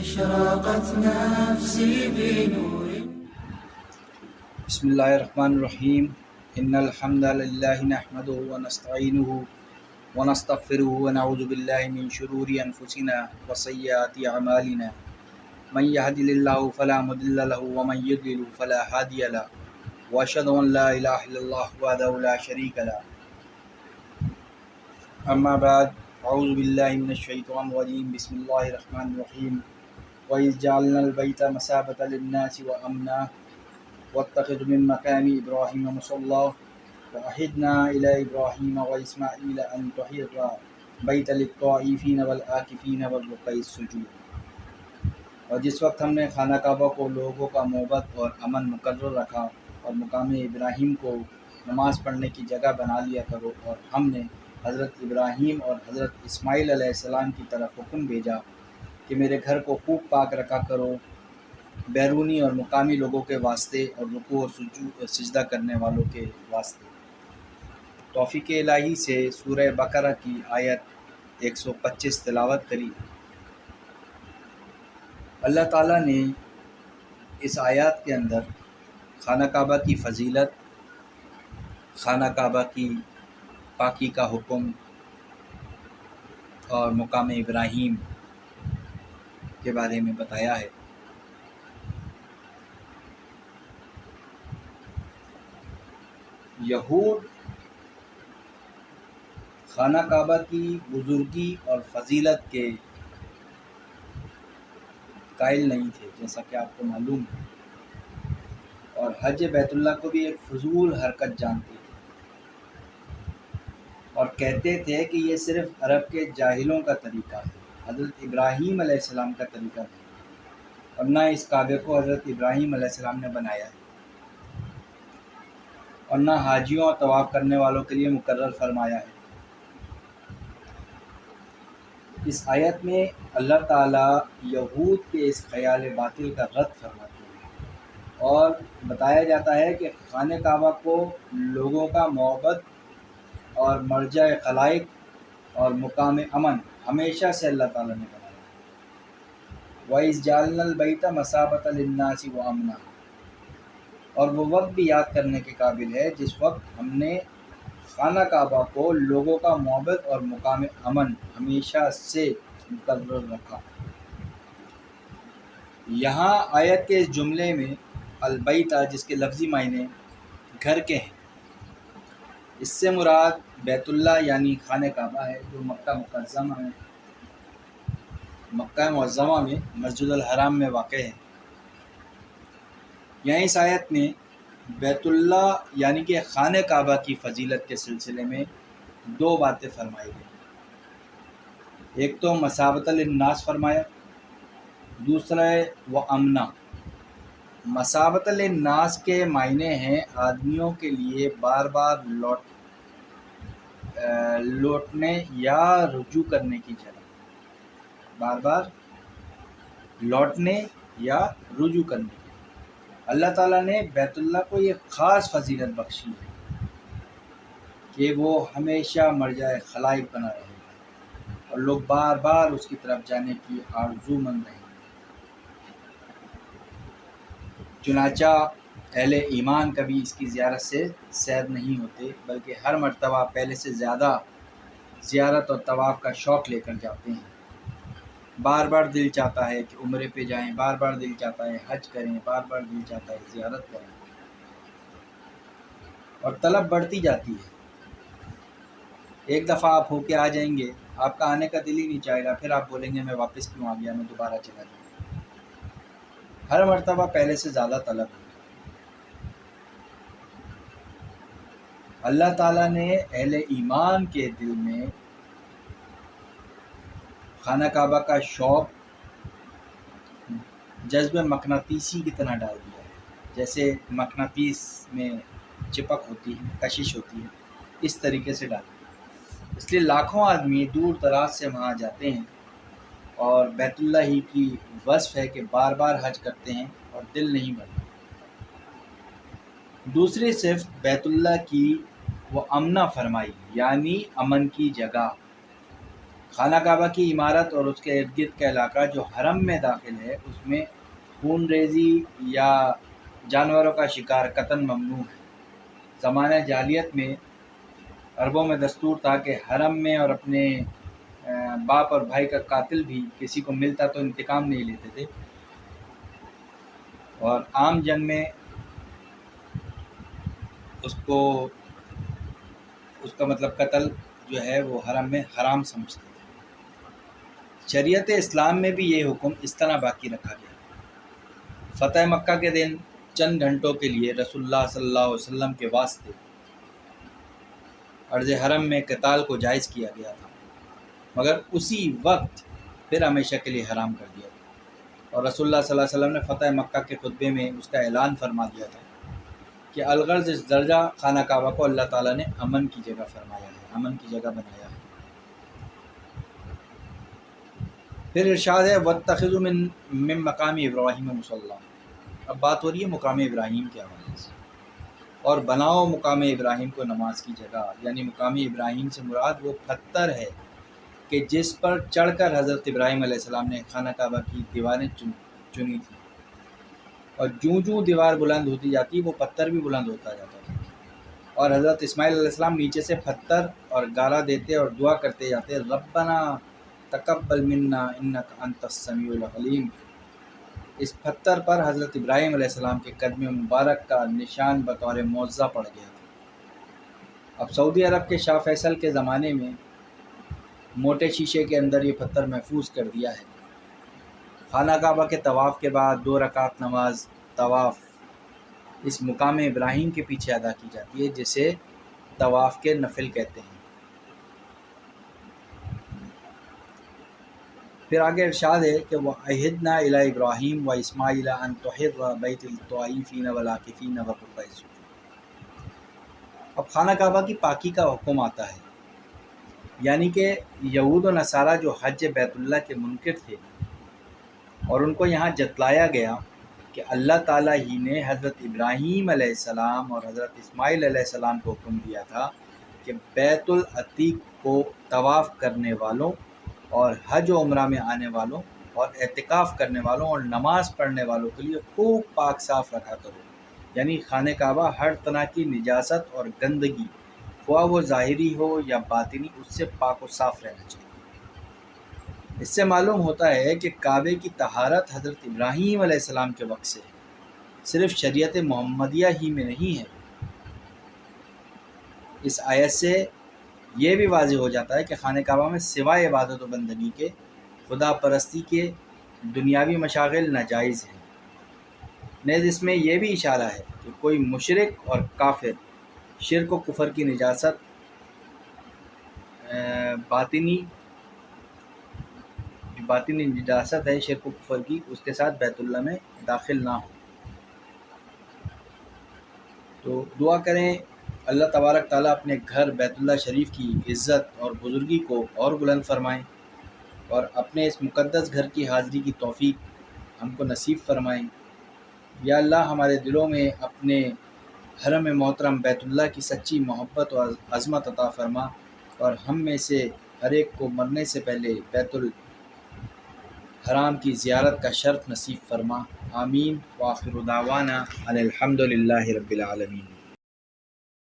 أشرقت نفسي بنور. بسم اللہ الرحمن الرحیم ان الحمد للہ نحمده ونستعینه ونستغفره ونعوذ باللہ من شرور انفسنا وسیئات اعمالنا من يهد الله فلا مضل له ومن يضلل فلا هادي له واشهد ان لا الہ الا اللہ وحدہ لا شریک له. اما بعد اعوذ باللہ من الشیطان الرجیم بسم اللہ الرحمن الرحیم وَإِذْ جَعَلْنَا الْبَيْتَ مَثَابَةً لِلنَّاسِ وَأَمْنًا وَاتَّخِذْ مِن مَّقَامِ إِبْرَاهِيمَ مُصَلًّى وَعَهِدْنَا إِلَىٰ إِبْرَاهِيمَ وَإِسْمَاعِيلَ أَن طَهِّرَ بَيْتَ لِلطَّائِفِينَ وَالْعَاكِفِينَ وَالرُّكَّعِ السُّجُودِ. اور جس وقت ہم نے خانہ کعبہ کو لوگوں کا محبت اور امن مقرر رکھا اور مقام ابراہیم کو نماز پڑھنے کی جگہ بنا لیا کرو، اور ہم نے حضرت ابراہیم اور حضرت اسماعیل علیہ السلام کی طرف حکم بھیجا کہ میرے گھر کو خوب پاک رکھا کرو بیرونی اور مقامی لوگوں کے واسطے اور رکوع اور سجدہ کرنے والوں کے واسطے. توفیق الہی سے سورہ بقرہ کی آیت 125 تلاوت کری. اللہ تعالیٰ نے اس آیات کے اندر خانہ کعبہ کی فضیلت، خانہ کعبہ کی پاکی کا حکم اور مقام ابراہیم کے بارے میں بتایا ہے. یہود خانہ کعبہ کی بزرگی اور فضیلت کے قائل نہیں تھے، جیسا کہ آپ کو معلوم ہے، اور حج بیت اللہ کو بھی ایک فضول حرکت جانتے تھے اور کہتے تھے کہ یہ صرف عرب کے جاہلوں کا طریقہ ہے، حضرت ابراہیم علیہ السلام کا طریقہ ہے، اور نہ اس کعبے کو حضرت ابراہیم علیہ السلام نے بنایا ہے اور نہ حاجیوں اور طواف کرنے والوں کے لیے مقرر فرمایا ہے. اس آیت میں اللہ تعالیٰ یہود کے اس خیال باطل کا رد فرماتے ہیں اور بتایا جاتا ہے کہ خانہ کعبہ کو لوگوں کا محبت اور مرجع خلائق اور مقام امن ہمیشہ سے اللہ تعالیٰ نے بنایا. وَإِذْ جَعَلْنَا الْبَيْتَ مَثَابَةً لِلنَّاسِ وَأَمْنًا، اور وہ وقت بھی یاد کرنے کے قابل ہے جس وقت ہم نے خانہ کعبہ کو لوگوں کا محبت اور مقام امن ہمیشہ سے مقرر رکھا. یہاں آیت کے اس جملے میں البیتہ، جس کے لفظی معنی گھر کے ہیں، اس سے مراد بیت اللہ یعنی خانہ کعبہ ہے جو مکہ معظمہ میں مسجد الحرام میں واقع ہے. یہاں اس آیت میں بیت اللہ یعنی کہ خانہ کعبہ کی فضیلت کے سلسلے میں دو باتیں فرمائی گئی. ایک تو مثابۃ للناس فرمایا، دوسرا ہے وَأَمْنًا. مثابۃ للناس کے معنی ہیں آدمیوں کے لیے بار بار لوٹنے یا رجوع کرنے کی جگہ، بار بار لوٹنے یا رجوع کرنے کی. اللہ تعالیٰ نے بیت اللہ کو یہ خاص فضیلت بخشی ہے کہ وہ ہمیشہ مرجع خلائق بنا رہے گا اور لوگ بار بار اس کی طرف جانے کی آرزو مند رہیں گے. چنانچہ اہل ایمان کبھی اس کی زیارت سے سیر نہیں ہوتے، بلکہ ہر مرتبہ پہلے سے زیادہ زیارت اور طواف کا شوق لے کر جاتے ہیں. بار بار دل چاہتا ہے کہ عمرے پہ جائیں، بار بار دل چاہتا ہے حج کریں، بار بار دل چاہتا ہے زیارت کریں، اور طلب بڑھتی جاتی ہے. ایک دفعہ آپ ہو کے آ جائیں گے، آپ کا آنے کا دل ہی نہیں چاہے گا، پھر آپ بولیں گے میں واپس کیوں آ گیا، میں دوبارہ چلا جاؤں. ہر مرتبہ پہلے سے زیادہ طلب ہے. اللہ تعالیٰ نے اہل ایمان کے دل میں خانہ کعبہ کا شوق جذب مقناطیسی کی طرح ڈال دیا ہے. جیسے مقناطیس میں چپک ہوتی ہے، کشش ہوتی ہے، اس طریقے سے ڈال دیا. اس لیے لاکھوں آدمی دور دراز سے وہاں جاتے ہیں، اور بیت اللہ ہی کی وصف ہے کہ بار بار حج کرتے ہیں اور دل نہیں بھرتا. دوسری صرف بیت اللہ کی وہ امنا فرمائی، یعنی امن کی جگہ. خانہ کعبہ کی عمارت اور اس کے ارد گرد کا علاقہ جو حرم میں داخل ہے اس میں خون ریزی یا جانوروں کا شکار قطعاً ممنوع ہے۔ زمانہ جاہلیت میں عربوں میں دستور تھا کہ حرم میں اور اپنے باپ اور بھائی کا قاتل بھی کسی کو ملتا تو انتقام نہیں لیتے تھے، اور عام جنگ میں اس کا مطلب قتل جو ہے وہ حرم میں حرام سمجھتے تھے۔ شریعت اسلام میں بھی یہ حکم اس طرح باقی رکھا گیا۔ فتح مکہ کے دن چند گھنٹوں کے لیے رسول اللہ صلی اللہ علیہ وسلم کے واسطے عرض حرم میں قتال کو جائز کیا گیا تھا، مگر اسی وقت پھر ہمیشہ کے لیے حرام کر دیا تھا، اور رسول اللہ صلی اللہ علیہ وسلم نے فتح مکہ کے خطبے میں اس کا اعلان فرما دیا تھا کہ الغرض اس درجہ خانہ کعبہ کو اللہ تعالیٰ نے امن کی جگہ فرمایا ہے، امن کی جگہ بنایا ہے۔ پھر ارشاد ہے وَاتَّخِذُوا مِن مقام ابراہیم مصلی۔ اب بات ہو رہی ہے مقام ابراہیم کے حوالے سے، اور بناؤ مقام ابراہیم کو نماز کی جگہ، یعنی مقام ابراہیم سے مراد وہ پتھر ہے کہ جس پر چڑھ کر حضرت ابراہیم علیہ السلام نے خانہ کعبہ کی دیواریں چنی تھی، اور جوں جوں دیوار بلند ہوتی جاتی وہ پتھر بھی بلند ہوتا جاتا تھا، اور حضرت اسماعیل علیہ السلام نیچے سے پتھر اور گارا دیتے اور دعا کرتے جاتے ربنا تقبل منا انک انت السمیع العلیم۔ اس پتھر پر حضرت ابراہیم علیہ السلام کے قدم مبارک کا نشان بطور معجزہ پڑ گیا تھا۔ اب سعودی عرب کے شاہ فیصل کے زمانے میں موٹے شیشے کے اندر یہ پتھر محفوظ کر دیا ہے۔ خانہ کعبہ کے طواف کے بعد 2 رکعت نماز طواف اس مقام ابراہیم کے پیچھے ادا کی جاتی ہے، جسے طواف کے نفل کہتے ہیں۔ پھر آگے ارشاد ہے کہ وَعَهِدْنَا إِلَىٰ إِبْرَاهِيمَ وَإِسْمَاعِيلَ أَن طَهِّرَ بَيْتِيَ لِلطَّائِفِينَ وَالْعَاكِفِينَ وَالرُّكَّعِ السُّجُودِ۔ اب خانہ کعبہ کی پاکی کا حکم آتا ہے، یعنی کہ یہود و نصارہ جو حج بیت اللہ کے منکر تھے اور ان کو یہاں جتلایا گیا کہ اللہ تعالیٰ ہی نے حضرت ابراہیم علیہ السلام اور حضرت اسماعیل علیہ السلام کو حکم دیا تھا کہ بیت العتیق کو طواف کرنے والوں اور حج و عمرہ میں آنے والوں اور اعتکاف کرنے والوں اور نماز پڑھنے والوں کے لیے خوب پاک صاف رکھا کرو، یعنی خانہ کعبہ ہر طرح کی نجاست اور گندگی خواہ وہ ظاہری ہو یا باطنی اس سے پاک و صاف رہنا چاہیے۔ اس سے معلوم ہوتا ہے کہ کعبے کی طہارت حضرت ابراہیم علیہ السلام کے وقت سے صرف شریعت محمدیہ ہی میں نہیں ہے۔ اس آیت سے یہ بھی واضح ہو جاتا ہے کہ خانہ کعبہ میں سوائے عبادت و بندگی کے خدا پرستی کے دنیاوی مشاغل ناجائز ہیں۔ نیز اس میں یہ بھی اشارہ ہے کہ کوئی مشرک اور کافر شرک و کفر کی نجاست باطنی نجاست ہے شرک و کفر کی، اس کے ساتھ بیت اللہ میں داخل نہ ہو۔ تو دعا کریں اللہ تبارک تعالیٰ اپنے گھر بیت اللہ شریف کی عزت اور بزرگی کو اور بلند فرمائیں، اور اپنے اس مقدس گھر کی حاضری کی توفیق ہم کو نصیب فرمائیں۔ یا اللہ ہمارے دلوں میں اپنے حرم محترم بیت اللہ کی سچی محبت اور عظمت عطا فرما، اور ہم میں سے ہر ایک کو مرنے سے پہلے بیت الحرام کی زیارت کا شرف نصیب فرما۔ آمین۔ وآخر دعوانا ان الحمد للہ رب العالمین۔